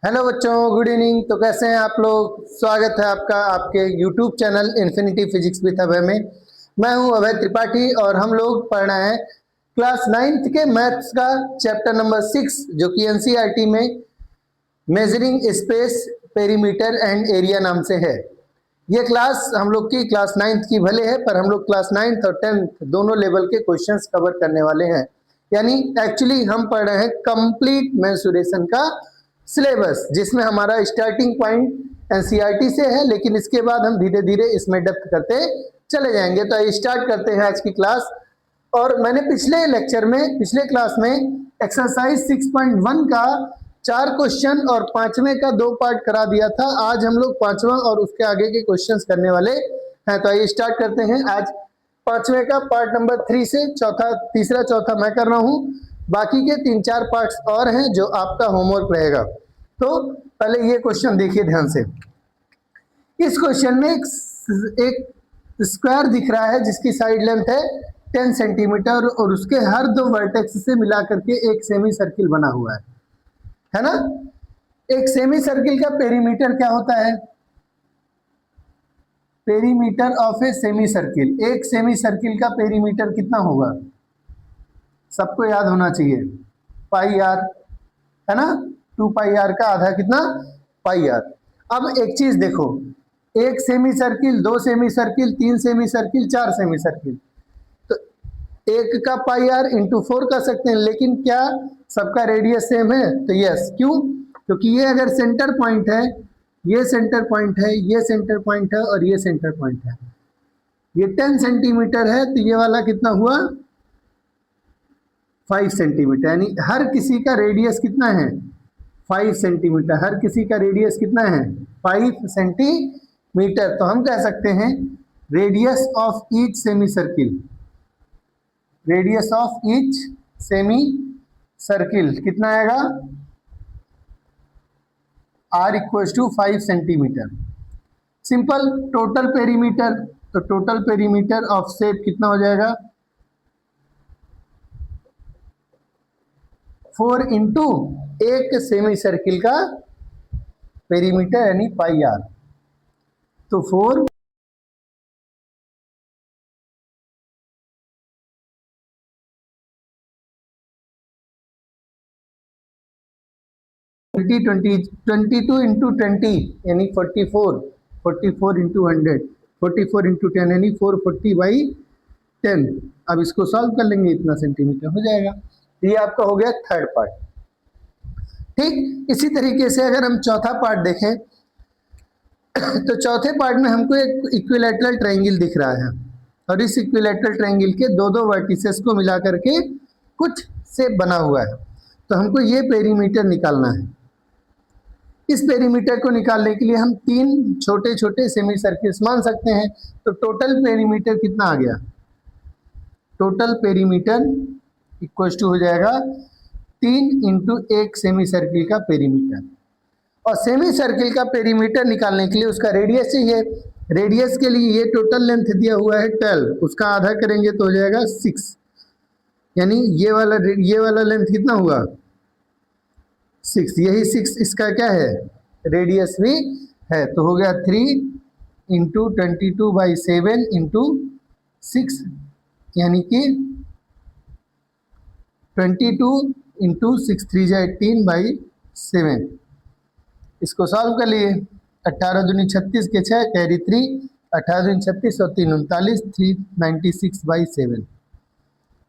Hello बच्चों, good evening. तो कैसे हैं आप लोग? स्वागत है आपका आपके YouTube channel infinity physics with Abhay में। मैं हूं अभय त्रिपाठी और हम लोग पढ़ रहे हैं क्लास 9th के मैथ्स का चैप्टर नंबर 6 जो कि एनसीईआरटी में measuring space perimeter and area नाम से है। ये क्लास हम लोग की क्लास 9th की भले है, पर हम लोग क्लास 9th और 10th दोनों लेवल के क्वेश्चंस कवर करने वाले हैं। यानी एक्चुअली हम पढ़ रहे हैं कंप्लीट मेंसुरेशन का सिलेबस, जिसमें हमारा स्टार्टिंग पॉइंट एनसीईआरटी से है, लेकिन इसके बाद हम धीरे धीरे इसमें डेप्थ करते चले जाएंगे। तो स्टार्ट करते हैं आज की क्लास। और मैंने पिछले क्लास में एक्सरसाइज 6.1 का 4 क्वेश्चन और 5वें का 2 पार्ट करा दिया था। आज हम लोग 5वां और उसके आगे के क्वेश्चंस करने वाले हैं। तो आइए स्टार्ट करते हैं। आज 5वें का पार्ट नंबर 3 से तीसरा चौथा मैं कर रहा हूं। बाकी के 3-4 पार्ट्स और हैं जो आपका होमवर्क रहेगा। तो पहले ये क्वेश्चन देखिए ध्यान से। इस क्वेश्चन में एक स्क्वायर दिख रहा है जिसकी साइड लेंथ है 10 सेंटीमीटर और उसके हर 2 वर्टेक्स से मिला करके एक सेमी सर्किल बना हुआ है ना। एक सेमी सर्किल का पेरीमीटर क्या होता है? Perimeter of a semi circle. एक सेमी सर्किल का पेरीमीटर कितना होगा? सबको याद होना चाहिए, पाई आर, है ना। 2 पाई आर का आधा कितना? पाई आर। अब एक चीज देखो, एक semi circle, 2 semi circle, 3 semi circle, 4 semi circle, तो एक का पाई आर इंटू 4 कर सकते हैं। लेकिन क्या सबका रेडियस सेम है? तो यस। क्यों? क्योंकि ये अगर सेंटर पॉइंट है, ये सेंटर पॉइंट है, ये सेंटर पॉइंट है और ये सेंटर पॉइंट है। ये 10 सेंटीमीटर है तो ये वाला कितना हुआ? 5 सेंटीमीटर। यानी हर किसी का रेडियस कितना है? 5 सेंटीमीटर। हर किसी का रेडियस कितना है? 5 सेंटीमीटर। तो हम कह सकते हैं radius of each semicircle, radius of each semicircle कितना आएगा? R equals to 5 centimetre. Simple. Total perimeter, तो टोटल पेरीमीटर ऑफ शेप कितना हो जाएगा? 4 इंटू एक सेमी सर्किल का पेरीमीटर यानी पाई आर। तो 4 22 इंटू 20 यानी 44, 44 इंटू 100, 44 इंटू 10 यानी 440/10। अब इसको सॉल्व कर लेंगे, इतना सेंटीमीटर हो जाएगा। ये आपका हो गया थर्ड पार्ट। ठीक इसी तरीके से अगर हम चौथा पार्ट देखें तो चौथे पार्ट में हमको एक इक्विलैटरल ट्रायंगल दिख रहा है और इस इक्विलैटरल ट्रायंगल के दो वर्टिसेस को मिला करके कुछ शेप बना हुआ है। तो हमको ये पेरीमीटर निकालना है। इस पेरीमीटर को निकालने के लिए हम 3 छोटे छोटे सेमी सर्किल्स मान सकते हैं। तो टोटल पेरीमीटर कितना आ गया? टोटल पेरीमीटर इक्वल टू हो जाएगा 3 इंटू एक सेमी सर्किल का पेरीमीटर। और सेमी सर्किल का पेरीमीटर निकालने के लिए उसका रेडियस चाहिए। रेडियस के लिए ये टोटल लेंथ दिया हुआ है 12, उसका आधा करेंगे तो हो जाएगा 6। यानी ये वाला लेंथ कितना हुआ? 6। यही 6 इसका क्या है? रेडियस भी है। तो हो गया 3 इंटू 22/7 इंटू 6 यानी कि 22 इंटू 6 3 जा 18/7। इसको सॉल्व कर लिए। 18 दूनी 36 के 6 कैरी 3, 18 दूनी 36 और 3 39, 396/7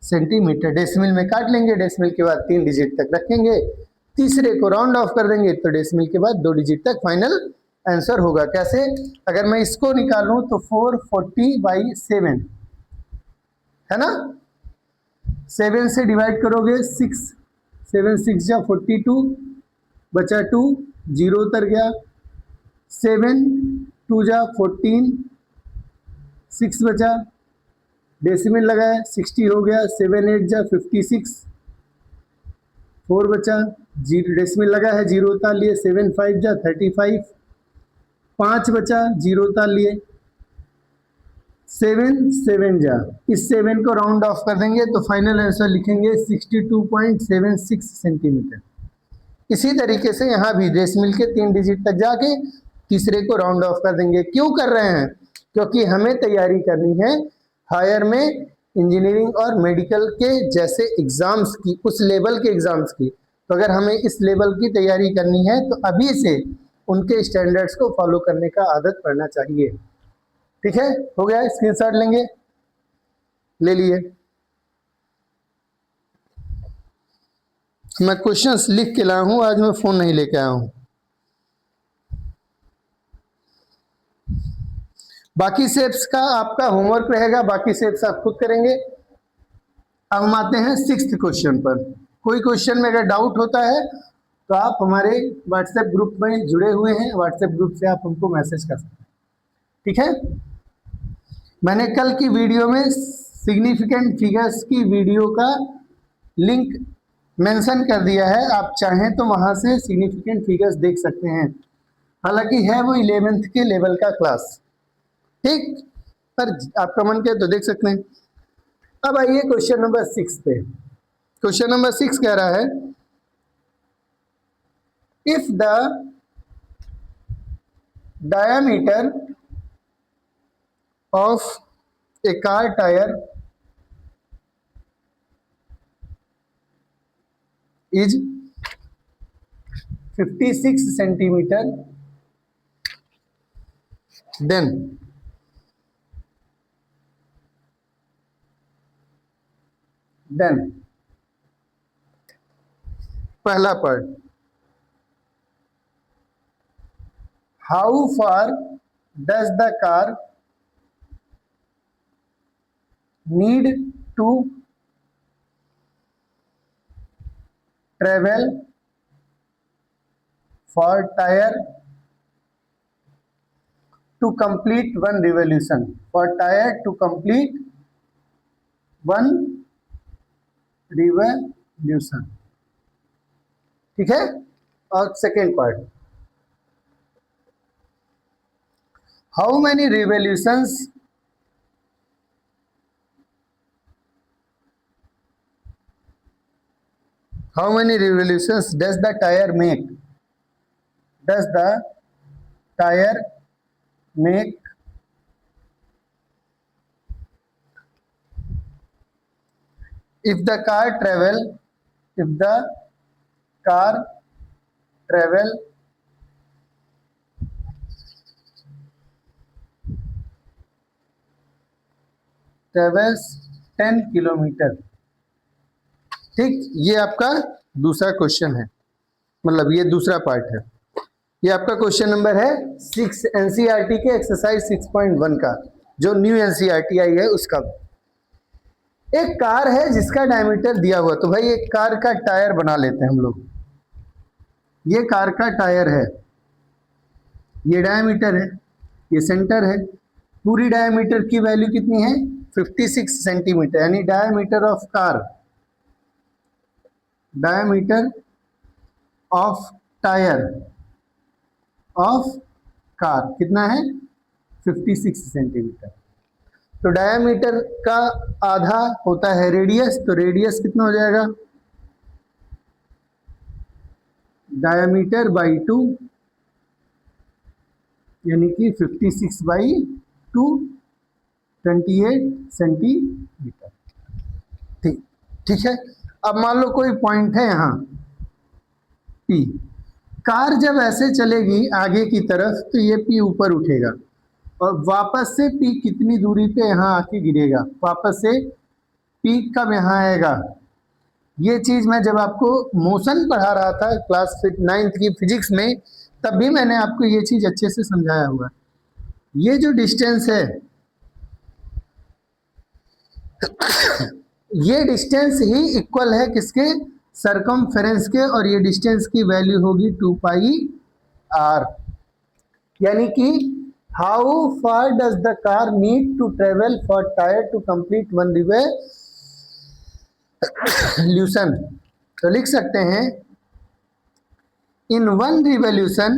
सेंटीमीटर। डेसिमल में काट लेंगे, डेसिमल के बाद 3 डिजिट तक रखेंगे, तीसरे को राउंड ऑफ कर देंगे तो डेसिमल के बाद 2 डिजिट तक फाइनल आंसर होगा। कैसे? अगर मैं इसको निकालूं तो 440/7 है ना। 7 से डिवाइड करोगे 6, 7 6 जा 42, बचा 2, 0 उतर गया, 7 2 जा 14, 6 बचा, डेसिमल लगाया 60 हो गया, 7 8 जा 56, 4 बचा, 0 डेसिमल लगा है 0 उतार लिए, 7 5 जा 35, 5 बचा 0 उतार लिए, 7 7 जा, इस 7 को राउंड ऑफ कर देंगे तो फाइनल आंसर लिखेंगे 62.76 सेंटीमीटर। इसी तरीके से यहाँ भी रेस मिल के 3 डिजिट तक जाके तीसरे को राउंड ऑफ कर देंगे। क्यों कर रहे हैं? क्योंकि हमें तैयारी करनी है हायर में इंजीनियरिंग और मेडिकल के जैसे एग्जाम्स की, उस लेवल के एग्जाम्स की। तो अगर हमें इस लेवल की तैयारी करनी है तो अभी से उनके स्टैंडर्ड्स को फॉलो करने का आदत पड़ना चाहिए। ठीक है, हो गया, स्क्रीनशॉट लेंगे, ले लिए। मैं क्वेश्चंस लिख के लाया हूं, आज मैं फोन नहीं लेके आया हूं। बाकी शेप्स का आपका होमवर्क रहेगा, बाकी शेप्स आप खुद करेंगे। अब हम आते हैं 6th क्वेश्चन पर। कोई क्वेश्चन में अगर डाउट होता है तो आप हमारे व्हाट्सएप ग्रुप में जुड़े हुए हैं, व्हाट्सएप ग्रुप से आप हमको मैसेज कर सकते हैं। ठीक है, मैंने कल की वीडियो में सिग्निफिकेंट फिगर्स की वीडियो का लिंक मेंशन कर दिया है, आप चाहें तो वहां से सिग्निफिकेंट फिगर्स देख सकते हैं। हालांकि है वो 11th के लेवल का क्लास, ठीक, पर आपका मन करे तो देख सकते हैं। अब आइए क्वेश्चन नंबर 6 पे। क्वेश्चन नंबर 6 कह रहा है, if the diameter of a car tire is 56 centimeter, then पहला part, how far does the car need to travel for tyre to complete 1 revolution, for tyre to complete 1 revolution. ठीक है, और second part, how many revolutions does the tyre make, if the car travel 10 kilometre. ठीक, ये आपका दूसरा question है, मतलब ये दूसरा पार्ट है। ये आपका क्वेश्चन नंबर है 6 एनसीईआरटी के एक्सरसाइज 6.1 का, जो न्यू एनसीईआरटी आई है उसका। एक कार है जिसका डायमीटर दिया हुआ, तो भाई एक कार का टायर बना लेते हैं हम लोग। ये कार का टायर है, ये डायमीटर है, ये सेंटर है। पूरी डायमीटर की वैल्यू कितनी है? 56 सेंटीमीटर, यानी diameter of tyre of car कितना है? 56 सेंटीमीटर। तो डायमीटर का आधा होता है रेडियस, तो रेडियस कितना हो जाएगा? डायमीटर बाई 2, यानी कि 56/2, 28 सेंटीमीटर। ठीक है। अब मान लो कोई पॉइंट है यहाँ P, कार जब ऐसे चलेगी आगे की तरफ तो ये P ऊपर उठेगा और वापस से P कितनी दूरी पे यहाँ आके गिरेगा, वापस से P कब यहाँ आएगा। ये चीज मैं जब आपको मोशन पढ़ा रहा था क्लास 9th की फिजिक्स में, तब भी मैंने आपको ये चीज अच्छे से समझाया हुआ। ये जो डिस्टेंस है ये डिस्टेंस ही इक्वल है किसके? सरकमफेरेंस के, और ये डिस्टेंस की वैल्यू होगी 2πr। यानी कि how far does the car need to travel for tyre to complete 1 revolution. तो लिख सकते हैं in 1 revolution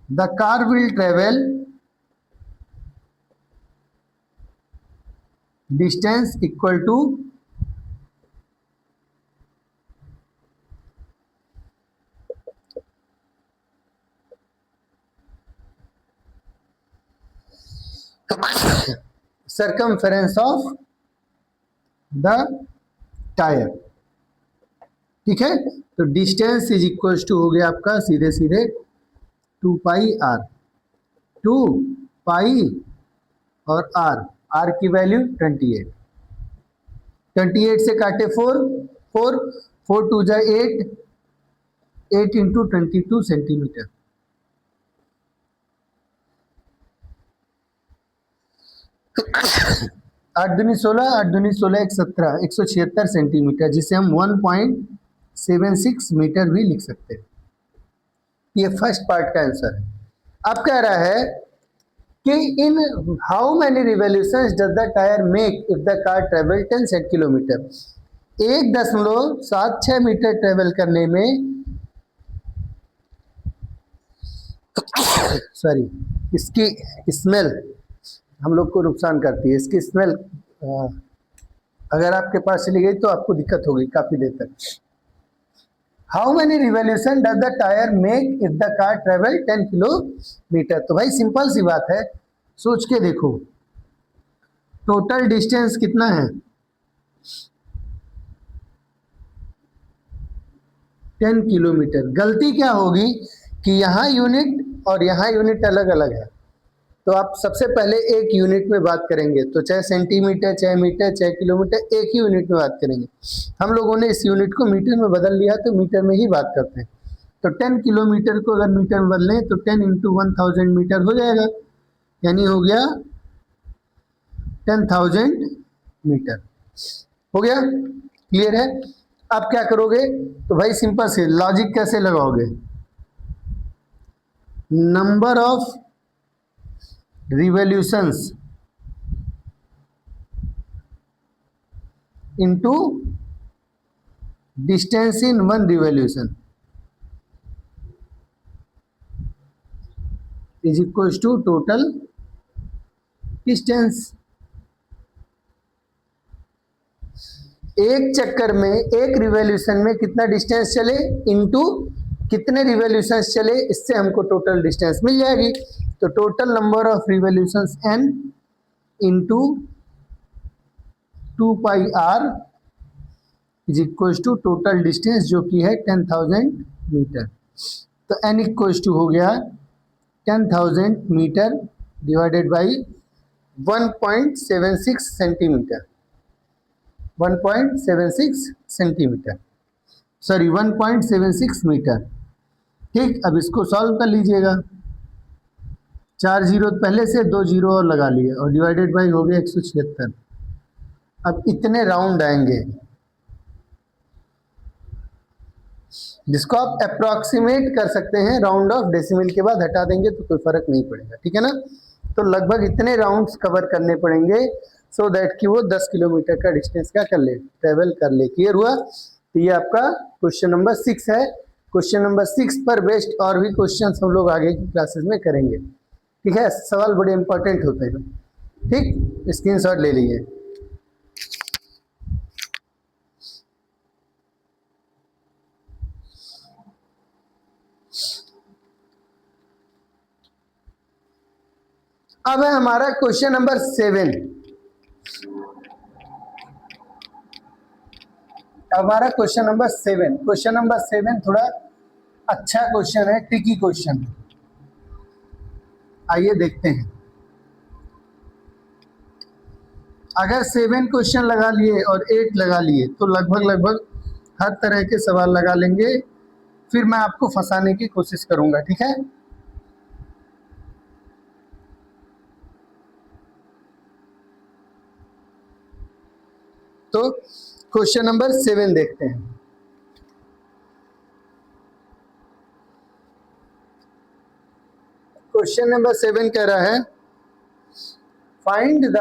the car will travel distance equal to circumference of the tyre. ठीक है, तो डिस्टेंस इज इक्वल टू हो गया आपका सीधे सीधे 2 पाई आर। 2 पाई और आर, आर की वैल्यू 28। 28 से काटे 4, 4 4 टू जा 8, 8 इंटू 22 सेंटीमीटर। 8 दूनी 16, 8 दूनी 16, 1 17, 176 सेंटीमीटर, जिसे हम 1.76 मीटर भी लिख सकते हैं। ये फर्स्ट पार्ट का आंसर है। अब कह रहा है कि in how many revolutions does the tyre make if the car travel 10 kilometre. 1.76 metre travel करने में सॉरी, इसकी स्मेल हम लोग को नुकसान करती है। इसकी स्मेल अगर आपके पास चली गई तो आपको दिक्कत होगी काफी देर तक। How many revolution does the tyre make if the car travel 10 kilometre. तो भाई सिंपल सी बात है, सोच के देखो टोटल डिस्टेंस कितना है, 10 किलोमीटर। गलती क्या होगी कि यहाँ यूनिट और यहाँ यूनिट अलग अलग है, तो आप सबसे पहले एक यूनिट में बात करेंगे, तो चाहे सेंटीमीटर, चाहे मीटर, चाहे किलोमीटर, एक ही यूनिट में बात करेंगे। हम लोगों ने इस यूनिट को मीटर में बदल लिया, तो मीटर में ही बात करते हैं। तो 10 किलोमीटर को अगर मीटर में बदलें तो 10 इंटू 1000 मीटर हो जाएगा, यानी हो गया 10,000 मीटर। हो गया, क्लियर है। अब क्या करोगे, तो भाई सिंपल से लॉजिक कैसे लगाओगे, number of revolutions into distance in one revolution is equal to total distance. एक चक्कर में, एक रिवॉल्यूशन में कितना डिस्टेंस चले इनटू कितने रिवॉल्यूशंस चले, इससे हमको टोटल डिस्टेंस मिल जाएगी। तो total number of revolutions n into 2 pi r is equal to total distance जो कि है 10,000 मीटर। तो n इक्वल टू हो गया 10,000 metre divided by 1.76 centimetre. 1.76 centimetre, sorry 1.76 metre. ठीक, अब इसको सॉल्व कर लीजिएगा। 4 जीरो पहले से, 2 जीरो और लगा लिए, और डिवाइडेड बाई हो गया 176। अब इतने राउंड आएंगे, जिसको आप अप्रोक्सीमेट कर सकते हैं, राउंड ऑफ डेसिमल के बाद हटा देंगे तो कोई फर्क नहीं पड़ेगा। ठीक है ना, तो लगभग इतने राउंड्स कवर करने पड़ेंगे सो दैट कि वो 10 किलोमीटर का डिस्टेंस क्या कर ले, ट्रेवल कर ले। क्लियर हुआ। तो ये आपका क्वेश्चन नंबर 6 है। क्वेश्चन नंबर 6 पर बेस्ड और भी क्वेश्चन हम लोग आगे की क्लासेस में करेंगे। ठीक है, सवाल बड़े इंपॉर्टेंट होते हैं। ठीक, स्क्रीनशॉट ले लीजिए। अब है हमारा क्वेश्चन नंबर 7। हमारा क्वेश्चन नंबर 7, क्वेश्चन नंबर 7 थोड़ा अच्छा क्वेश्चन है, ट्रिकी क्वेश्चन। आइए देखते हैं। अगर 7 क्वेश्चन लगा लिए और 8 लगा लिए तो लगभग लगभग हर तरह के सवाल लगा लेंगे, फिर मैं आपको फंसाने की कोशिश करूंगा। ठीक है, तो क्वेश्चन नंबर 7 देखते हैं। क्वेश्चन नंबर 7 कह रहा है, find the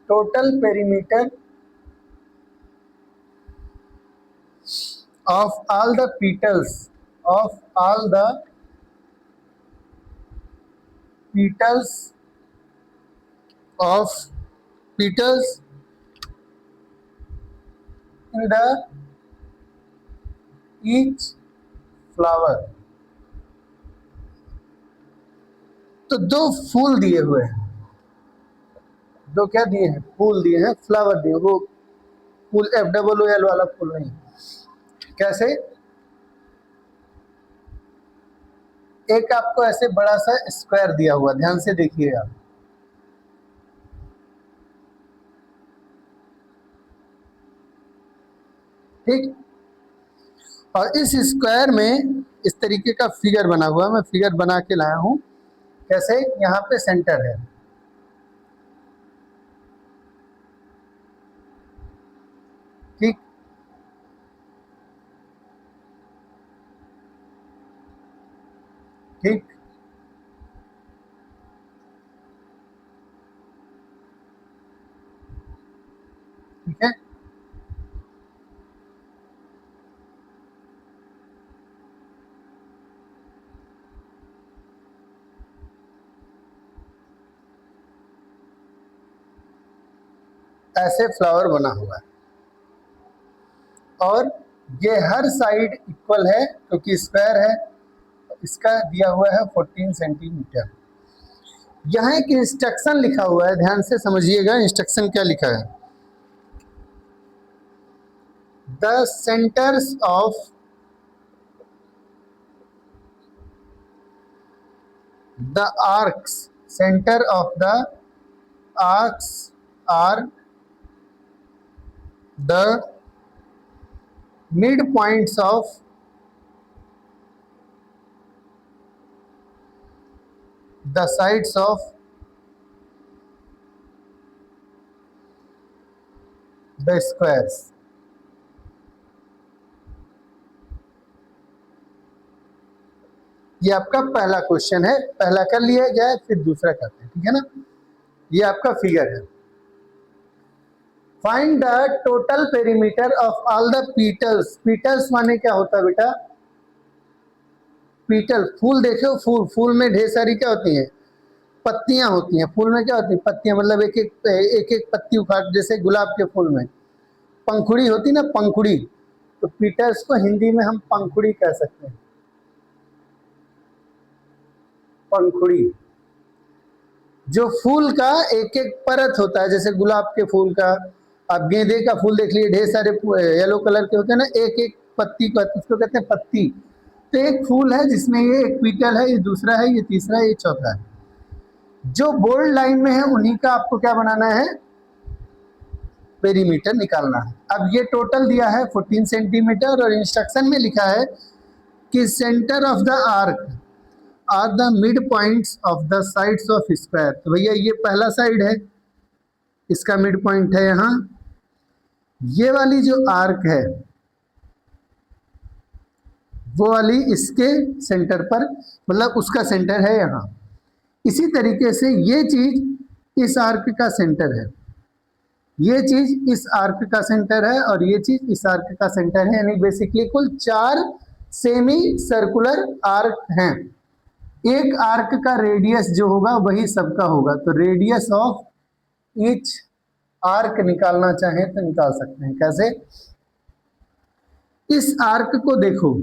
total perimeter of all the petals of all the petals of petals in the each flower। तो दो फूल दिए हुए हैं, दो क्या दिए हैं, फूल दिए हैं, फ्लावर दिए, वो फूल FOOL वाला फूल नहीं। कैसे? एक आपको ऐसे बड़ा सा स्क्वायर दिया हुआ, ध्यान से देखिएगा, ठीक। और इस स्क्वायर में इस तरीके का फिगर बना हुआ, मैं फिगर बना के लाया हूं। कैसे? यहाँ पे सेंटर है, ठीक। ठीक, ठीक है। ऐसे फ्लावर बना हुआ है और ये हर साइड इक्वल है क्योंकि स्क्वायर है। इसका दिया हुआ है 14 सेंटीमीटर। यहाँ एक इंस्ट्रक्शन लिखा हुआ है, ध्यान से समझिएगा इंस्ट्रक्शन क्या लिखा है। The centres of the arcs, centre of the arcs are the midpoints of the sides of the squares। ये आपका पहला क्वेश्चन है, पहला कर लिया जाए फिर दूसरा करते हैं, ठीक है ना। ये आपका फिगर है। Find the total perimeter of all the petals. Petals माने क्या होता है बेटा? पीटल, फूल देखो, फूल, फूल में ढेर सारी क्या होती हैं, पत्तियां होती हैं। फूल में क्या होती है? पत्तियां, मतलब एक एक पत्ती उखाड़, जैसे गुलाब के फूल में पंखुड़ी होती ना, पंखुड़ी। तो पीटल्स को हिंदी में हम पंखुड़ी कह सकते हैं, पंखुड़ी। जो फूल का एक एक परत होता है, जैसे गुलाब के फूल का, आप गेंदे का फूल देख लीजिए, ढेर सारे येलो कलर के होते हैं ना, एक एक पत्ती का, उसको कहते हैं पत्ती। तो एक फूल है जिसमें ये एक पीटल है, ये दूसरा है, ये तीसरा है, ये चौथा है। जो बोल्ड लाइन में है उन्हीं का आपको क्या बनाना है, पेरीमीटर निकालना है। अब ये टोटल दिया है 14 सेंटीमीटर और इंस्ट्रक्शन में लिखा है कि centre of the arc are the midpoints of the sides of square. तो भैया ये पहला साइड है, इसका मिड पॉइंट है यहाँ। ये वाली जो आर्क है वो वाली इसके सेंटर पर, मतलब उसका सेंटर है यहाँ। इसी तरीके से ये चीज इस आर्क का सेंटर है, ये चीज इस आर्क का सेंटर है और ये चीज इस आर्क का सेंटर है। यानी बेसिकली कुल 4 सेमी सर्कुलर आर्क हैं। एक आर्क का रेडियस जो होगा वही सबका होगा। तो रेडियस ऑफ ईच आर्क निकालना चाहें तो निकाल सकते हैं। कैसे? इस आर्क को देखो,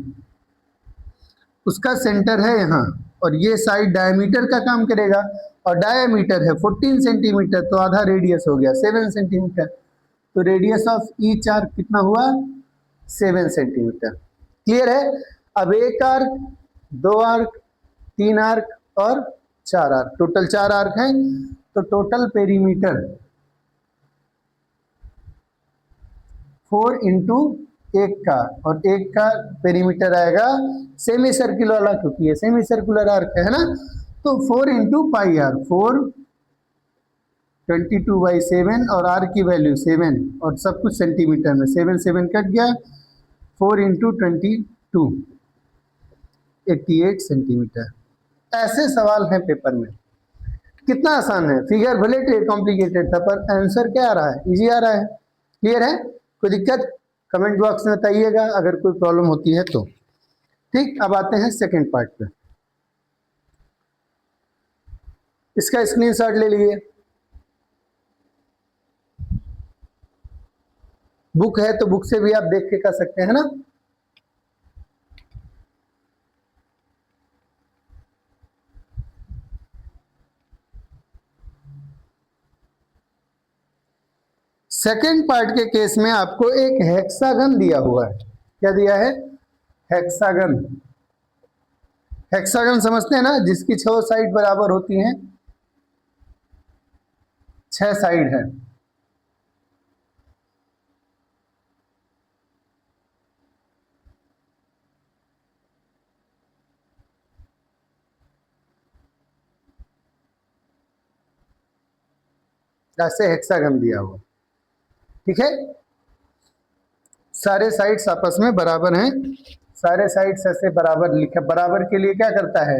उसका सेंटर है यहाँ और ये साइड डायमीटर का काम करेगा और डायमीटर है 14 सेंटीमीटर, तो आधा रेडियस हो गया 7 सेंटीमीटर। तो रेडियस ऑफ ईच आर्क कितना हुआ? 7 सेंटीमीटर। क्लियर है? अब एक आर्क, 2 आर्क, 3 आर्क और 4 आर्क, टोटल 4 आर्क हैं। तो टोटल पेरीमीटर 4 इंटू एक का, और एक का पेरीमीटर आएगा सेमी सर्कुलर वाला, क्योंकि ये सेमी सर्कुलर आर्क है ना। तो 4 इंटू पाई आर, 4 22/7 और आर की वैल्यू 7 और सब कुछ सेंटीमीटर में, 7 7 कट गया, 4 इंटू 22 88 सेंटीमीटर। ऐसे सवाल हैं पेपर में। कितना आसान है, फिगर भले कॉम्प्लिकेटेड था पर आंसर क्या आ रहा है? इजी आ रहा है। क्लियर है? कोई दिक्कत कमेंट बॉक्स में बताइएगा अगर कोई प्रॉब्लम होती है तो। ठीक, अब आते हैं सेकंड पार्ट पे। इसका स्क्रीनशॉट ले लीजिए। बुक है तो बुक से भी आप देख के कर सकते हैं ना। सेकेंड पार्ट के केस में आपको एक हेक्सागन दिया हुआ है। क्या दिया है? हेक्सागन। हेक्सागन समझते हैं ना, जिसकी 6 साइड बराबर होती हैं, 6 साइड है। ऐसे हेक्सागन दिया हुआ, ठीक है। सारे साइड्स आपस में बराबर हैं, सारे साइड्स ऐसे बराबर लिखे। बराबर के लिए क्या करता है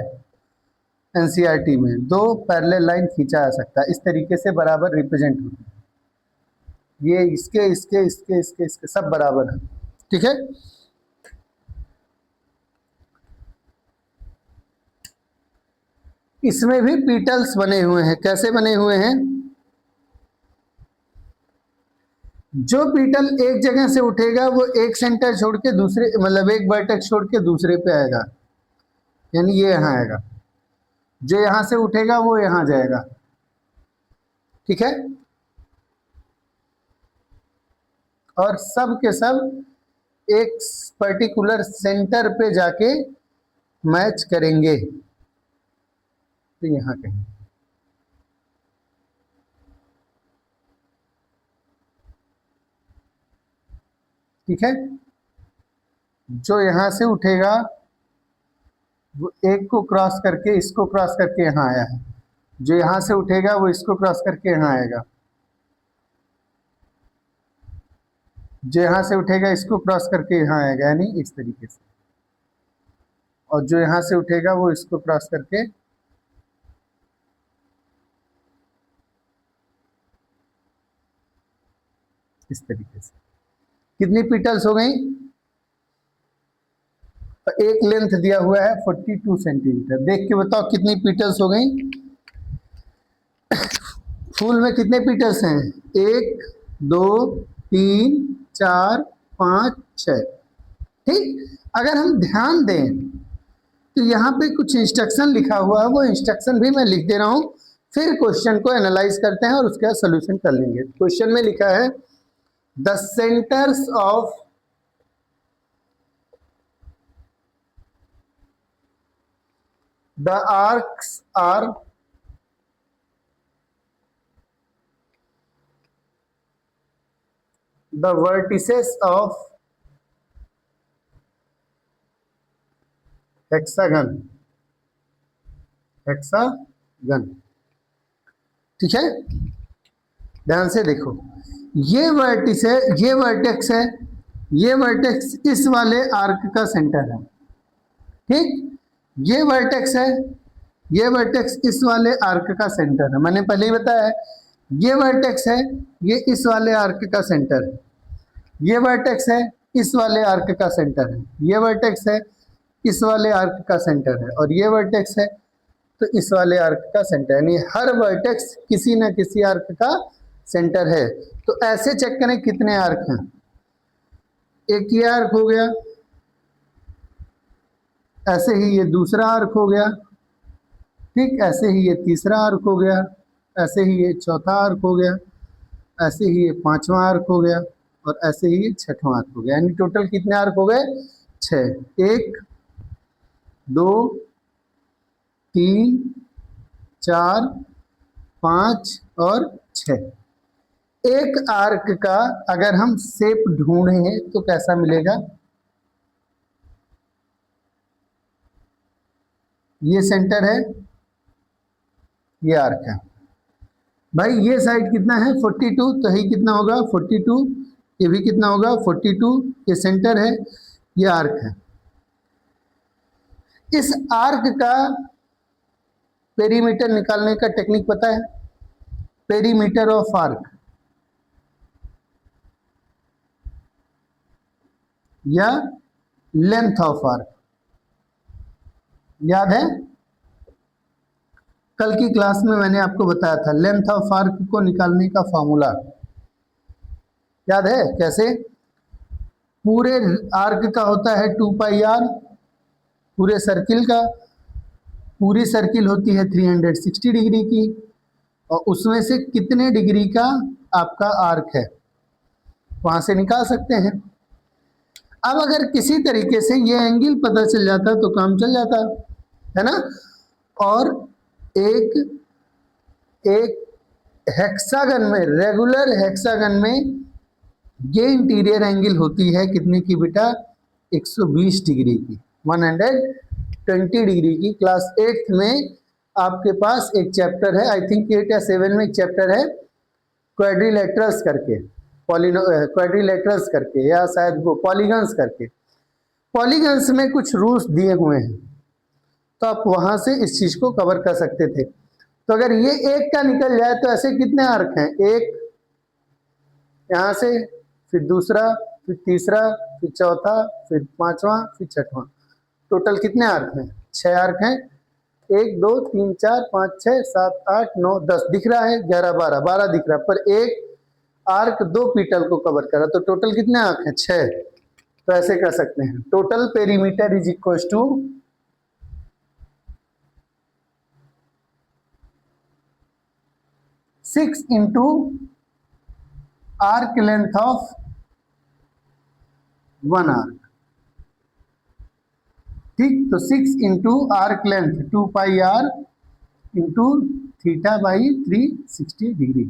एनसीईआरटी में? 2 पैरेलल लाइन खींचा जा सकता है, इस तरीके से बराबर रिप्रेजेंट होते हैं। ये इसके इसके इसके इसके इसके सब बराबर है, ठीक है। इसमें भी पीटल्स बने हुए हैं। कैसे बने हुए हैं? जो पीटल एक जगह से उठेगा वो एक सेंटर छोड़ के दूसरे, मतलब एक वर्टेक्स छोड़ के दूसरे पे आएगा, यानी ये यहाँ आएगा। जो यहां से उठेगा वो यहां जाएगा, ठीक है। और सब के सब एक पर्टिकुलर सेंटर पे जाके मैच करेंगे, तो यहां कहीं, ठीक है। जो यहां से उठेगा वो एक को क्रॉस करके, इसको क्रॉस करके यहां आया है। जो यहां से उठेगा वो इसको क्रॉस करके यहां आएगा। जो यहां से उठेगा इसको क्रॉस करके यहां आएगा, यानी इस तरीके से। और जो यहां से उठेगा वो इसको क्रॉस करके इस तरीके से। कितनी पीटल्स हो गई? तो एक लेंथ दिया हुआ है 42 सेंटीमीटर। देख के बताओ कितनी पीटल्स हो गई? फूल में कितने पीटल्स हैं? 1 2 3 4 5 6, ठीक। अगर हम ध्यान दें तो यहाँ पे कुछ इंस्ट्रक्शन लिखा हुआ है, वो इंस्ट्रक्शन भी मैं लिख दे रहा हूँ, फिर क्वेश्चन को एनालाइज करते हैं और उसके बाद सोल्यूशन कर लेंगे। क्वेश्चन में लिखा है the centres of the arcs are the vertices of hexagon, hexagon, ठीक है। ध्यान से देखो, ये वर्टिस है, ये वर्टेक्स है, ये वर्टेक्स इस वाले आर्क का सेंटर है, ठीक। ये वर्टेक्स है, ये वर्टेक्स इस वाले आर्क का सेंटर है। मैंने पहले ही बताया है, ये वर्टेक्स है, ये इस वाले आर्क का सेंटर है। ये वर्टेक्स है, इस वाले आर्क का सेंटर है। ये वर्टेक्स है, इस वाले आर्क का सेंटर है। और ये वर्टेक्स है तो इस वाले आर्क का सेंटर, यानी हर वर्टेक्स किसी न किसी आर्क का सेंटर है। तो ऐसे चेक करें कितने आर्क हैं। एक ये आर्क हो गया, ऐसे ही ये दूसरा आर्क हो गया, ठीक। ऐसे ही ये तीसरा आर्क हो गया, ऐसे ही ये चौथा आर्क हो गया, ऐसे ही ये पांचवा आर्क हो गया, और ऐसे ही ये छठवां आर्क हो गया। यानी टोटल कितने आर्क हो गए? 6। 1 2 3 4 5 और 6। एक आर्क का अगर हम शेप ढूंढें तो कैसा मिलेगा? ये सेंटर है, ये आर्क है। भाई ये साइड कितना है? 42, तो ये कितना होगा? 42। ये भी कितना होगा? 42। ये सेंटर है, ये आर्क है। इस आर्क का पेरीमीटर निकालने का टेक्निक पता है? पेरीमीटर ऑफ आर्क या लेंथ ऑफ आर्क, याद है? कल की क्लास में मैंने आपको बताया था लेंथ ऑफ आर्क को निकालने का फॉर्मूला याद है कैसे? पूरे आर्क का होता है 2 पाई आर, पूरे सर्किल का, पूरी सर्किल होती है 360 डिग्री की, और उसमें से कितने डिग्री का आपका आर्क है वहां से निकाल सकते हैं। अब अगर किसी तरीके से ये एंगल पता चल जाता तो काम चल जाता है ना। और एक एक हेक्सागन में, रेगुलर हेक्सागन में ये इंटीरियर एंगल होती है कितने की बेटा? 120 डिग्री की, 120 डिग्री की। क्लास 8th में आपके पास एक चैप्टर है, आई थिंक 8 या 7 में एक चैप्टर है क्वाड्रिलेटरल्स करके, क्वाड्रिलेटरल्स करके, या शायद वो पॉलीगन्स करके। पॉलीगन्स में कुछ रूल्स दिए हुए हैं, तो आप वहां से इस चीज को कवर कर सकते थे। तो अगर ये एक का निकल जाए तो ऐसे कितने आर्क हैं? एक यहां से, फिर दूसरा, फिर तीसरा, फिर चौथा, फिर पांचवा, फिर छठवां। टोटल कितने आर्क हैं? 6 आर्क हैं। 1 2 3 4 5 6 7 8 9 10 दिख रहा है, 11 12 12 दिख रहा है, पर एक आर्क 2 पीटल को कवर करा, तो टोटल कितने आर्क हैं? 6। तो ऐसे कर सकते हैं, total perimeter is equal to 6 into arc length of 1 arc. ठीक, तो 6 into arc length 2 pi r into theta by 360 degree.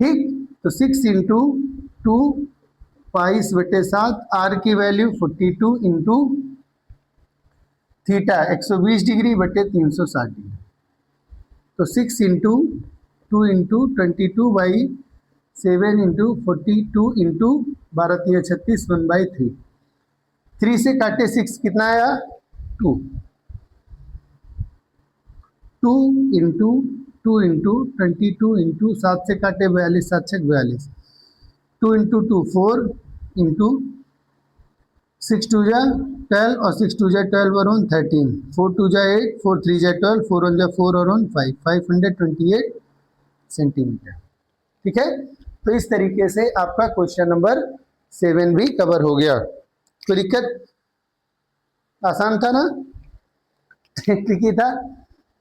ठीक, तो 6 इंटू 2 22/7, आर की वैल्यू 42 इंटू थीटा 120 डिग्री बटे 360 डिग्री। तो 6 इंटू 2 इंटू 22/7 इंटू 42 इंटू 12 3 36 1/3। 3 से काटे 6 कितना आया? 2। 2 इंटू 2 इंटू 22 इंटू 7 से काटे 42, 7 6 42। 2 इंटू 2 4 इंटू 6 2 जा 12 और 6 2 जा 12 और 1 13, 4 2 जा 8, 4 3 जा 12, 4 1 जा 4 और 1 5, 528 सेंटीमीटर। ठीक है, तो इस तरीके से आपका क्वेश्चन नंबर 7 भी कवर हो गया। कोई दिक्कत? आसान था ना? ट्रिकी था?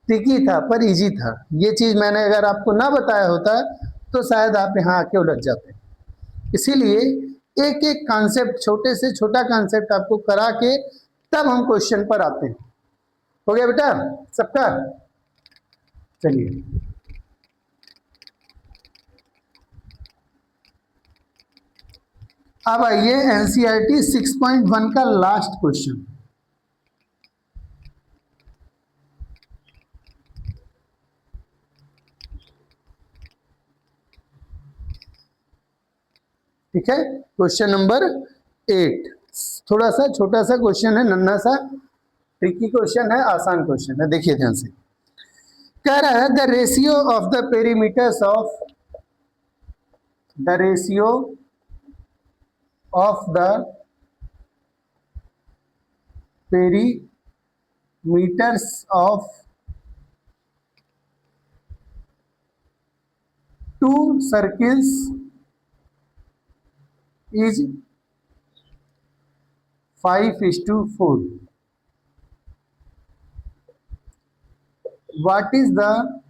ट्रिकी था पर इजी था। ये चीज मैंने अगर आपको ना बताया होता तो शायद आप यहाँ आके उलझ जाते। इसीलिए एक एक कॉन्सेप्ट, छोटे से छोटा कॉन्सेप्ट आपको करा के तब हम क्वेश्चन पर आते हैं। हो गया बेटा सबका? चलिए, अब आइए एनसीईआरटी 6.1 का लास्ट क्वेश्चन। ठीक है, क्वेश्चन नंबर 8। थोड़ा सा छोटा सा क्वेश्चन है, नन्हा सा, ट्रिकी क्वेश्चन है, आसान क्वेश्चन है। देखिए ध्यान से, कह रहा है the ratio of the perimeters of perimeters of two circles is 5:4. What is the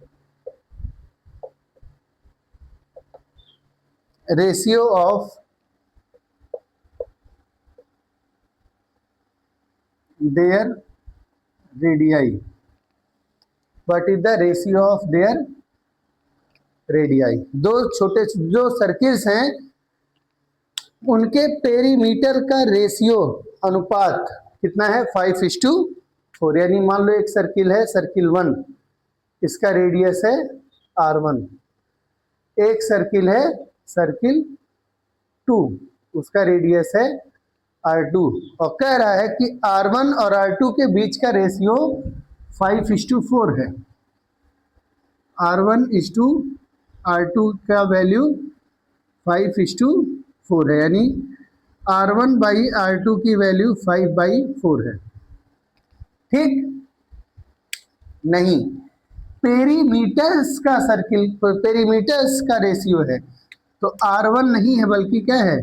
ratio of their radii? What is the ratio of their radii? दो छोटे जो सर्किल्स हैं उनके पेरीमीटर का रेशियो, अनुपात कितना है? 5:4। यानी मान लो एक सर्किल है, सर्किल 1, इसका रेडियस है R1। एक सर्किल है सर्किल 2, उसका रेडियस है R2, और कह रहा है कि R1 और R2 के बीच का रेशियो 5:4 है। R1:R2 का वैल्यू 5:4 है, यानी R1/R2 की वैल्यू 5/4 है। ठीक नहीं, पेरीमीटर्स का सर्किल, पेरीमीटर्स का रेशियो है, तो R1 नहीं है बल्कि क्या है,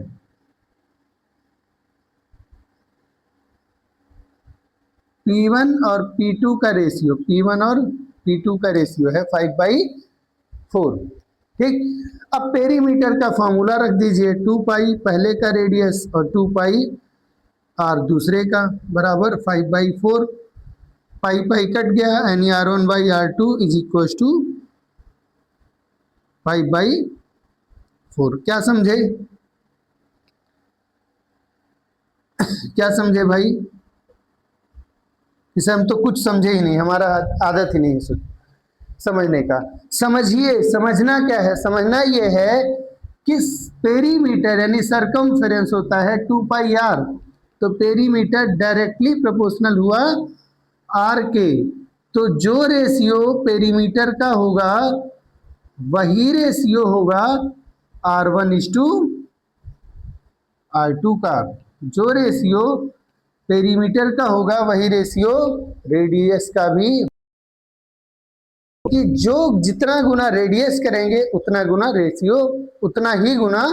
P1 और P2 का रेशियो, P1 और P2 का रेशियो है 5/4। ठीक, अब पेरीमीटर का फॉर्मूला रख दीजिए, 2 पाई पहले का रेडियस और 2 पाई आर दूसरे का, बराबर 5/4। पाई पाई कट गया, यानी R1/R2 इज इक्व टू 5/4। क्या समझे, क्या समझे भाई? इसे हम तो कुछ समझे ही नहीं, हमारा आदत ही नहीं समझने का। समझिए, समझना क्या है, समझना ये है कि पेरीमीटर यानी सरकमफेरेंस होता है 2πr, तो पेरीमीटर डायरेक्टली प्रोपोर्शनल हुआ आर के, तो जो रेशियो पेरीमीटर का होगा वही रेशियो होगा R1:R2 का। जो रेशियो पेरीमीटर का होगा वही रेशियो रेडियस का भी, कि जो जितना गुना रेडियस करेंगे उतना गुना रेशियो, उतना ही गुना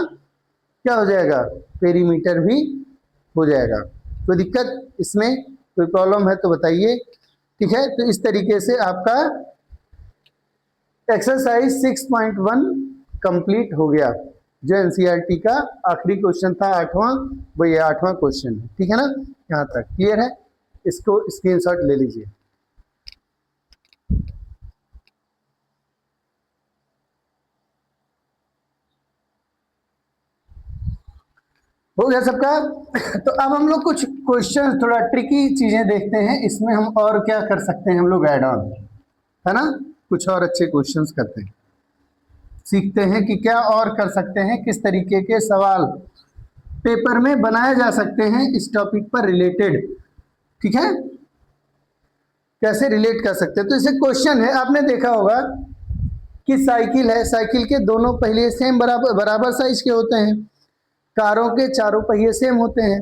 क्या हो जाएगा, पेरीमीटर भी हो जाएगा। कोई दिक्कत इसमें, कोई प्रॉब्लम है तो बताइए। ठीक है, तो इस तरीके से आपका एक्सरसाइज 6.1 कंप्लीट हो गया। जो एनसीईआरटी का आखिरी क्वेश्चन था 8वां, वो ये 8वां क्वेश्चन है। ठीक है ना, यहाँ तक क्लियर है? इसको स्क्रीनशॉट ले लीजिए। हो गया सबका? तो अब हम लोग कुछ क्वेश्चन, थोड़ा ट्रिकी चीजें देखते हैं, इसमें हम और क्या कर सकते हैं, हम लोग ऐड ऑन, है ना, कुछ और अच्छे क्वेश्चंस करते हैं, सीखते हैं कि क्या और कर सकते हैं, किस तरीके के सवाल पेपर में बनाए जा सकते हैं इस टॉपिक पर रिलेटेड। ठीक है, कैसे रिलेट कर सकते हैं। तो इसे क्वेश्चन है, आपने देखा होगा कि साइकिल है, साइकिल के दोनों पहिए सेम बराबर बराबर साइज के होते हैं, कारों के चारों पहिए सेम होते हैं,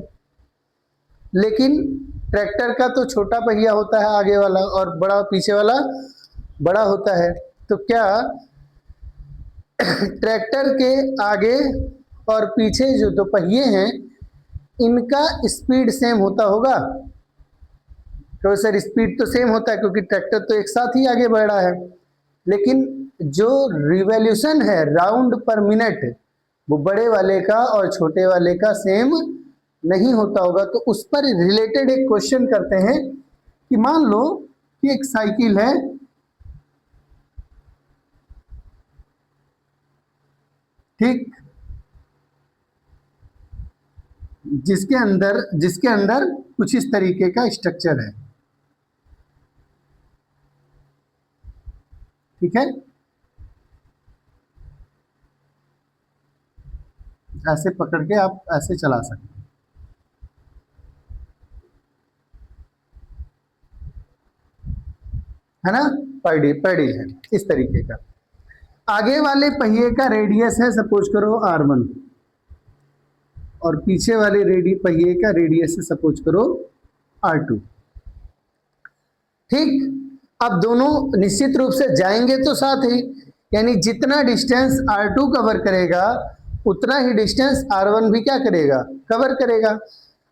लेकिन ट्रैक्टर का तो छोटा पहिया होता है आगे वाला और बड़ा पीछे वाला बड़ा होता है। तो क्या ट्रैक्टर के आगे और पीछे जो दो पहिए हैं इनका स्पीड सेम होता होगा? तो सर स्पीड तो सेम होता है क्योंकि ट्रैक्टर तो एक साथ ही आगे बढ़ रहा है, लेकिन जो रिवॉल्यूशन है राउंड पर मिनट, वो बड़े वाले का और छोटे वाले का सेम नहीं होता होगा। तो उस पर रिलेटेड एक क्वेश्चन करते हैं कि मान लो कि एक साइकिल है, ठीक, जिसके अंदर कुछ इस तरीके का स्ट्रक्चर है। ठीक है, ऐसे पकड़ के आप ऐसे चला सकते हैं, है ना, पैडी है इस तरीके का। आगे वाले पहिए का रेडियस है सपोज करो R1 और पीछे वाले पहिए का रेडियस है सपोज करो R2। ठीक, अब दोनों निश्चित रूप से जाएंगे तो साथ ही, यानी जितना डिस्टेंस R2 कवर करेगा उतना ही डिस्टेंस R1 भी क्या करेगा, कवर करेगा।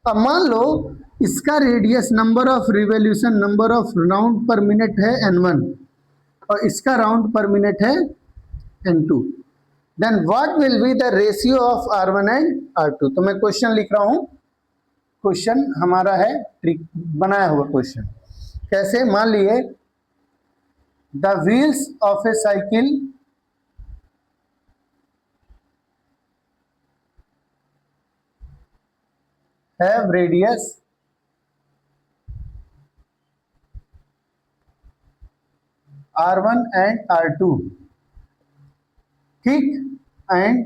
अब मान लो इसका radius, number of revolution, number of round per minute है N1 और इसका राउंड पर मिनट है N2, then what will be the ratio of R1 and R2। तो मैं क्वेश्चन लिख रहा हूं, क्वेश्चन हमारा है ट्रिक बनाया हुआ क्वेश्चन। कैसे, मान लिए the wheels of A cycle have radius R1 and R2, ठीक, and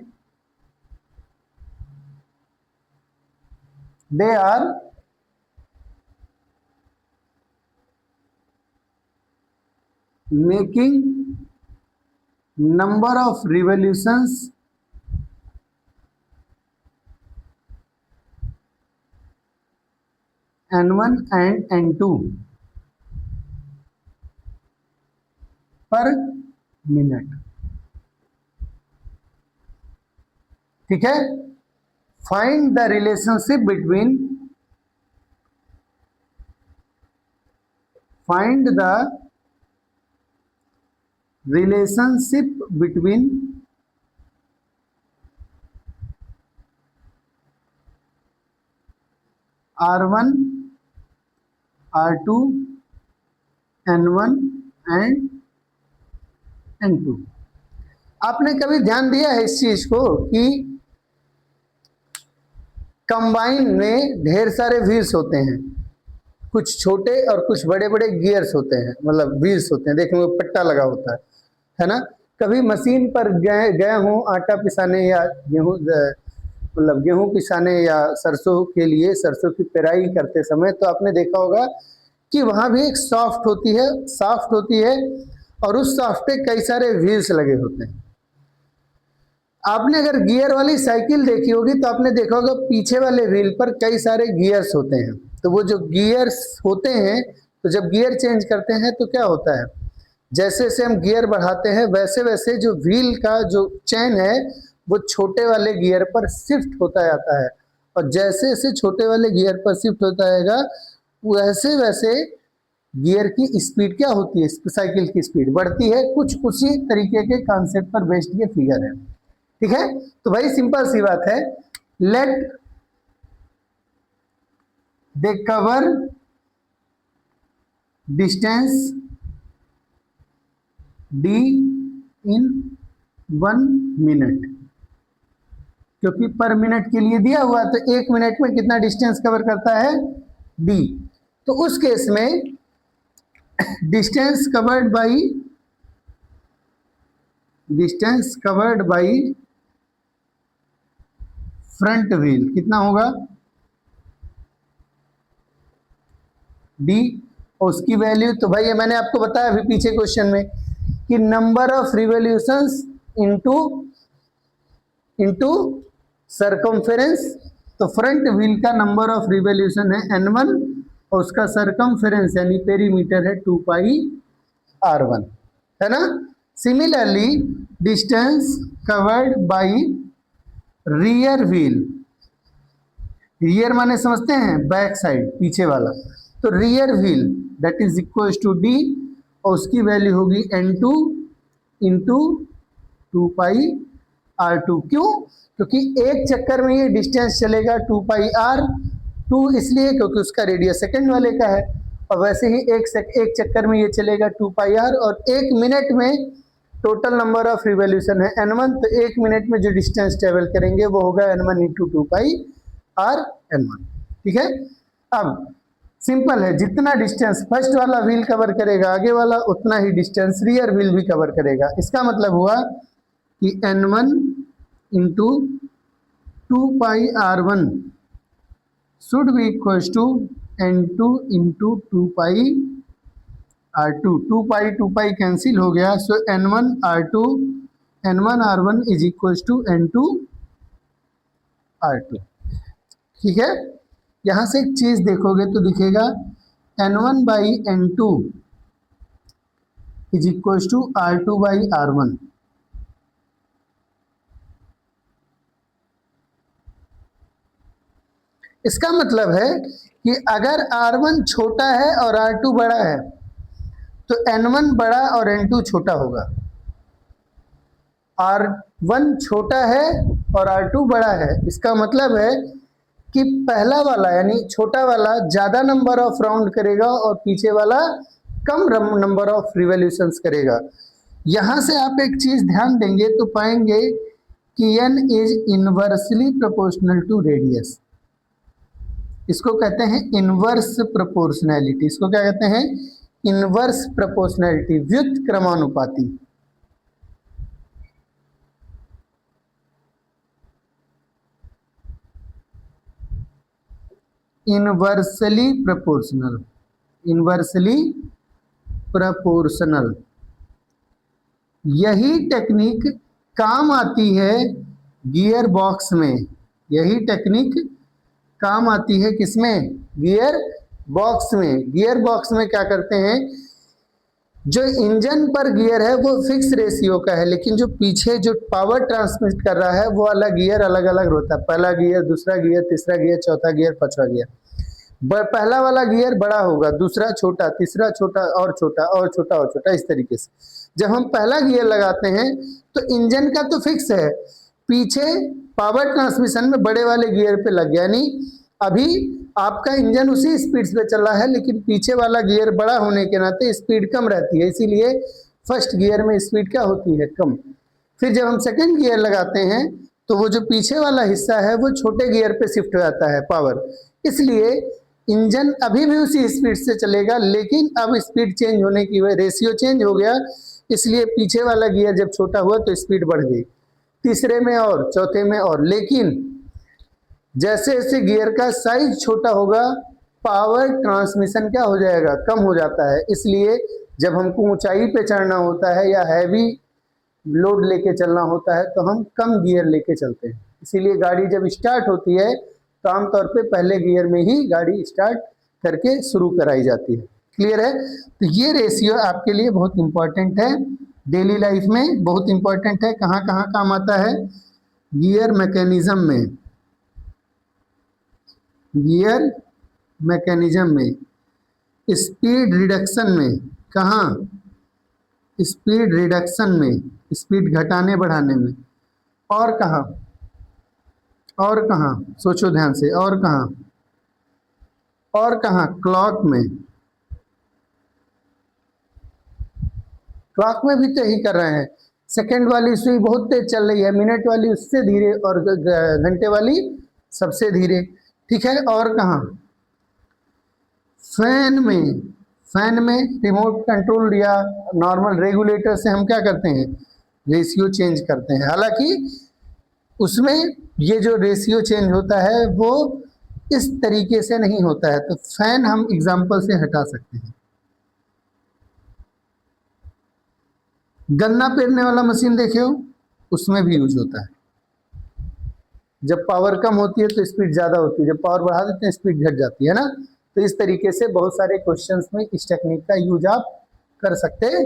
they are making number of revolutions N1 and N2 पर मिनट। ठीक है, find the relationship between, find the relationship between R1, R2, N1 and N2। आपने कभी ध्यान दिया है इस चीज को कि कंबाइन में ढेर सारे व्हील्स होते हैं, कुछ छोटे और कुछ बड़े बड़े गियर्स होते हैं, मतलब व्हील्स होते हैं, देखने में पट्टा लगा होता है ना। कभी मशीन पर गए हों आटा पिसाने या गेहूं, मतलब गेहूं पिसाने या सरसों के लिए सरसों की पेराई करते समय, तो आपने देखा होगा कि वहां भी एक सॉफ्ट होती है, सॉफ्ट होती है, और उस सॉफ्ट पे कई सारे व्हील्स लगे होते हैं। आपने अगर गियर वाली साइकिल देखी होगी तो आपने देखा होगा पीछे वाले व्हील पर कई सारे गियर्स होते हैं। तो वो जो गियर्स होते हैं, तो जब गियर चेंज करते हैं तो क्या होता है, जैसे जैसे हम गियर बढ़ाते हैं वैसे वैसे जो व्हील का जो चेन है वो छोटे वाले गियर पर शिफ्ट होता जाता है, और जैसे जैसे छोटे वाले गियर पर शिफ्ट होता जाएगा वैसे वैसे गियर की स्पीड क्या होती है, साइकिल की स्पीड बढ़ती है। कुछ उसी तरीके के कॉन्सेप्ट पर बेस्ड ये फिगर है। ठीक है, तो भाई सिंपल सी बात है, लेट दे कवर डिस्टेंस d इन 1 मिनट, क्योंकि पर मिनट के लिए दिया हुआ तो 1 मिनट में कितना डिस्टेंस कवर करता है d। तो उस केस में distance covered by front wheel कितना होगा d, और उसकी वैल्यू तो भाई मैंने आपको बताया अभी पीछे क्वेश्चन में कि number of revolutions into circumference. तो फ्रंट व्हील का नंबर ऑफ रिवॉल्यूशन है n1 और उसका सरकमफेरेंस यानी पेरीमीटर है 2 पाई r1, है ना। Similarly distance covered by rear wheel, rear माने समझते हैं बैक साइड, पीछे वाला, तो rear wheel that is equal to d, और उसकी वैल्यू होगी n2 इंटू 2 पाई r2। क्यों, क्योंकि एक चक्कर में ये डिस्टेंस चलेगा 2 पाई r2, इसलिए क्योंकि उसका रेडियस सेकंड वाले का है, और वैसे ही एक चक्कर में ये चलेगा 2 पाई r, और 1 मिनट में टोटल नंबर ऑफ रिवॉल्यूशन है n1, तो 1 मिनट में जो डिस्टेंस ट्रेवल करेंगे वो होगा n1 into 2 pi r n1। ठीक है, अब सिंपल है, जितना डिस्टेंस फर्स्ट वाला व्हील कवर करेगा आगे वाला उतना ही डिस्टेंस रियर व्हील भी कवर करेगा। इसका मतलब हुआ कि n1 into 2 pi r1 should be equal to n2 into 2 pi r2। 2 pi cancel हो गया, सो n1 r1 is equal to n2 r2। ठीक है, यहां से एक चीज देखोगे तो दिखेगा n1 by n2 is equal to r2 by r1। इसका मतलब है कि अगर r1 छोटा है और r2 बड़ा है तो n1 बड़ा और n2 छोटा होगा। r1 छोटा है और r2 बड़ा है, इसका मतलब है कि पहला वाला यानी छोटा वाला ज्यादा नंबर ऑफ राउंड करेगा और पीछे वाला कम नंबर ऑफ रिवॉल्यूशंस करेगा। यहां से आप एक चीज ध्यान देंगे तो पाएंगे कि n is inversely proportional to radius. इसको कहते हैं इनवर्स प्रोपोर्शनैलिटी। इसको क्या कहते हैं, इनवर्स प्रोपोर्शनैलिटी, व्युत्क्रमानुपाती। Inversely proportional, inversely proportional. यही टेक्निक काम आती है गियर बॉक्स में, यही टेक्निक काम आती है किसमें, गियर बॉक्स में। गियर बॉक्स में क्या करते हैं जो इंजन पर गियर है वो फिक्स रेशियो का है, लेकिन जो पीछे जो पावर ट्रांसमिट कर रहा है वो अलग गियर अलग अलग होता है। पहला गियर, दूसरा गियर, तीसरा गियर, चौथा गियर, पांचवा गियर। पहला वाला गियर बड़ा होगा, दूसरा छोटा, तीसरा छोटा और छोटा और छोटा और छोटा, इस तरीके से। जब हम पहला गियर लगाते हैं तो इंजन का तो फिक्स है, पीछे पावर ट्रांसमिशन में बड़े वाले गियर पे लग गया। यानी अभी आपका इंजन उसी स्पीड पे चल रहा है, लेकिन पीछे वाला गियर बड़ा होने के नाते स्पीड कम रहती है, इसीलिए फर्स्ट गियर में स्पीड क्या होती है, कम। फिर जब हम सेकंड गियर लगाते हैं तो वो जो पीछे वाला हिस्सा है वो छोटे गियर पे शिफ्ट हो जाता है पावर, इसलिए इंजन अभी भी उसी स्पीड से चलेगा, लेकिन अब स्पीड चेंज होने की वजह, रेशियो चेंज हो गया, इसलिए पीछे वाला गियर जब छोटा हुआ तो स्पीड बढ़ गई, तीसरे में और चौथे में और। लेकिन जैसे जैसे गियर का साइज छोटा होगा पावर ट्रांसमिशन क्या हो जाएगा, कम हो जाता है। इसलिए जब हमको ऊंचाई पे चढ़ना होता है या हैवी लोड लेके चलना होता है तो हम कम गियर लेके चलते हैं। इसीलिए गाड़ी जब स्टार्ट होती है तो आमतौर पे पहले गियर में ही गाड़ी स्टार्ट करके शुरू कराई जाती है। क्लियर है? तो ये रेशियो आपके लिए बहुत इंपॉर्टेंट है, डेली लाइफ में बहुत इंपॉर्टेंट है। कहाँ कहाँ काम आता है? गियर मैकेनिज्म में, गियर मैकेनिज्म में, स्पीड रिडक्शन में। कहाँ? स्पीड रिडक्शन में, स्पीड घटाने बढ़ाने में। और कहाँ? और कहाँ? सोचो ध्यान से, और कहाँ? और कहाँ? क्लॉक में। क्लॉक में भी तो यही कर रहे हैं। सेकंड वाली सुई बहुत तेज चल रही है, मिनट वाली उससे धीरे और घंटे वाली सबसे धीरे। ठीक है? और कहाँ? फैन में, फैन में रिमोट कंट्रोल या नॉर्मल रेगुलेटर से हम क्या करते हैं, रेशियो चेंज करते हैं। हालांकि उसमें ये जो रेशियो चेंज होता है वो इस तरीके से नहीं होता है, तो फैन हम एग्जांपल से हटा सकते हैं। गन्ना पेरने वाला मशीन देखे हो, उसमें भी यूज होता है। जब पावर कम होती है तो स्पीड ज्यादा होती है, जब पावर बढ़ा देते हैं स्पीड घट जाती है ना। तो इस तरीके से बहुत सारे क्वेश्चंस में इस टेक्निक का यूज आप कर सकते हैं।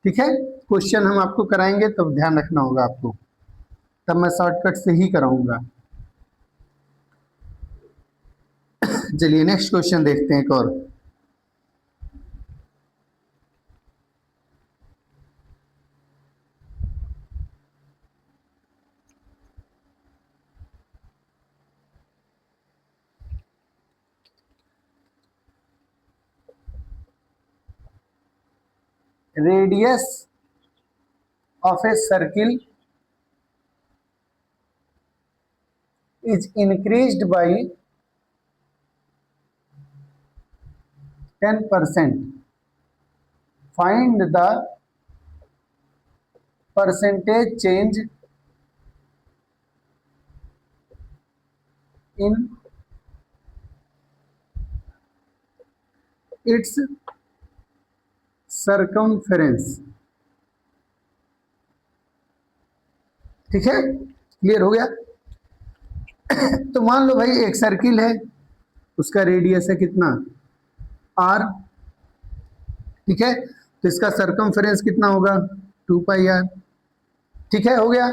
ठीक है? क्वेश्चन हम आपको कराएंगे तो ध्यान रखना होगा आपको, तब मैं शॉर्टकट से ही कराऊंगा। चलिए नेक्स्ट क्वेश्चन देखते हैं एक और। Radius of a circle is increased by 10%. Find the percentage change in its circumference. ठीक है? क्लियर हो गया? तो मान लो भाई एक सर्किल है, उसका रेडियस है कितना, r। ठीक है? तो इसका सर्कमफेरेंस कितना होगा, 2 पाई r। ठीक है? हो गया।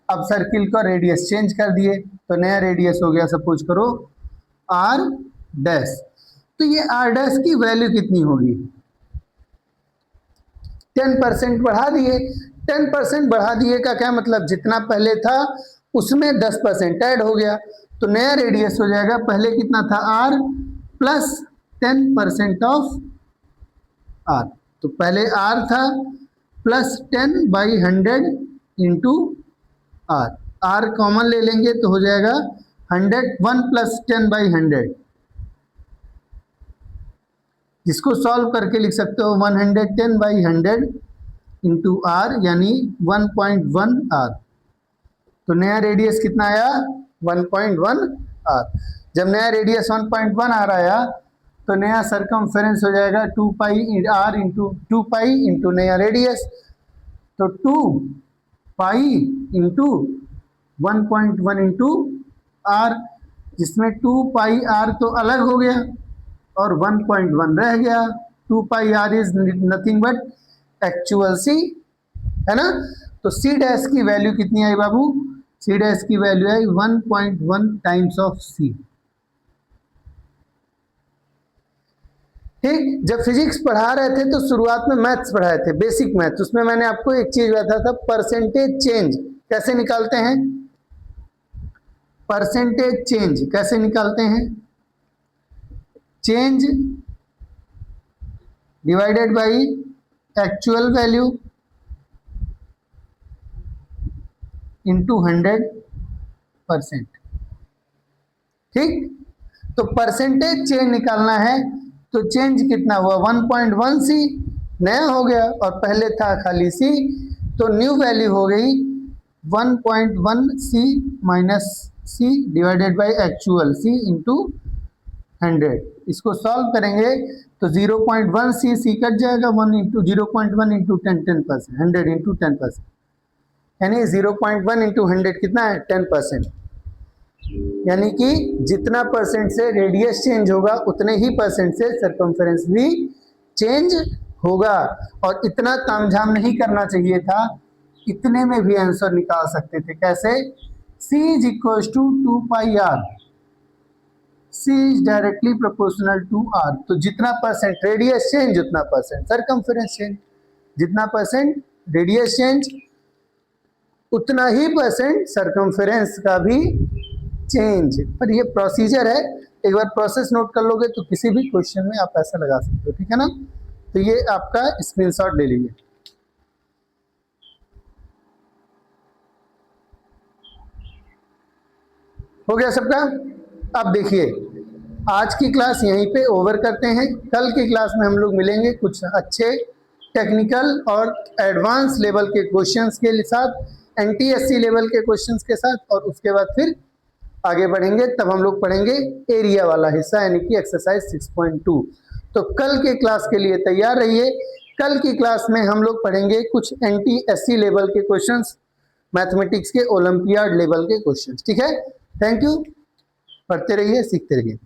अब सर्किल का रेडियस चेंज कर दिए तो नया रेडियस हो गया, सपोज करो r डैश। तो ये r डैश की वैल्यू कितनी होगी, 10% बढ़ा दिए। 10% बढ़ा दिए का क्या मतलब, जितना पहले था उसमें 10% ऐड हो गया, तो नया रेडियस हो जाएगा, पहले कितना था r प्लस 10% ऑफ r। तो पहले r था plus 10/100 into r। r common ले लेंगे तो हो जाएगा 100, 1 प्लस 10/100, जिसको सॉल्व करके लिख सकते हो 110/100 इंटू आर, यानी 1.1 आर। तो नया रेडियस कितना आया, 1.1 आर। जब नया रेडियस 1.1 आर आया तो नया सरकमफेरेंस हो जाएगा 2 pi r into 2 pi into नया रेडियस, तो 2 पाई इंटू 1.1 इंटू आर, जिसमें 2 पाई आर तो अलग हो गया और 1.1 रह गया, 2 pi r is nothing but actual c, है ना। तो सी डैश की वैल्यू कितनी आई बाबू, सी डैश की वैल्यू आई 1.1 टाइम्स ऑफ सी। ठीक, जब फिजिक्स पढ़ा रहे थे तो शुरुआत में मैथ्स पढ़ाए थे, बेसिक मैथ्स, उसमें मैंने आपको एक चीज बताया था, परसेंटेज चेंज कैसे निकालते हैं, परसेंटेज चेंज कैसे निकालते हैं, change divided by actual value into 100%। ठीक, तो परसेंटेज चेंज निकालना है तो चेंज कितना हुआ 1.1 सी, नया हो गया और पहले था खाली सी, तो न्यू वैल्यू हो गई 1.1 c minus c divided by actual c into 100। इसको सॉल्व करेंगे तो 0.1 सी कट जाएगा, 1 इंटू 0.1 इंटू 10%, 100 इंटू 10%, यानी 0.1 इंटू 100 कितना है 10%। यानी कि जितना परसेंट से रेडियस चेंज होगा उतने ही परसेंट से सरकमफेरेंस भी चेंज होगा। और इतना तामझाम नहीं करना चाहिए था, इतने में भी आंसर निकाल सकते थे। कैसे, C is equal to 2 pi r, C is directly proportional to R। तो जितना परसेंट रेडियस चेंज उतना परसेंट सरकमफेरेंस चेंज, जितना परसेंट रेडियस चेंज उतना ही परसेंट सरकमफेरेंस का भी चेंज। पर ये प्रोसीजर है, एक बार प्रोसेस नोट कर लोगे तो किसी भी क्वेश्चन में आप ऐसा लगा सकते हो, ठीक है ना। तो ये आपका स्क्रीनशॉट ले लीजिए। हो गया सबका। अब देखिए आज की क्लास यहीं पे ओवर करते हैं, कल की क्लास में हम लोग मिलेंगे कुछ अच्छे टेक्निकल और एडवांस लेवल के क्वेश्चंस के साथ, NTSC लेवल के क्वेश्चंस के साथ, और उसके बाद फिर आगे बढ़ेंगे। तब हम लोग पढ़ेंगे एरिया वाला हिस्सा, यानी कि एक्सरसाइज 6.2। तो कल के क्लास के लिए तैयार रहिए। कल की क्लास में हम लोग पढ़ेंगे कुछ NTSC लेवल के क्वेश्चंस, मैथमेटिक्स के ओलंपियाड लेवल के क्वेश्चंस, ठीक है। थैंक यू, पढ़ते रहिए, सीखते रहिए।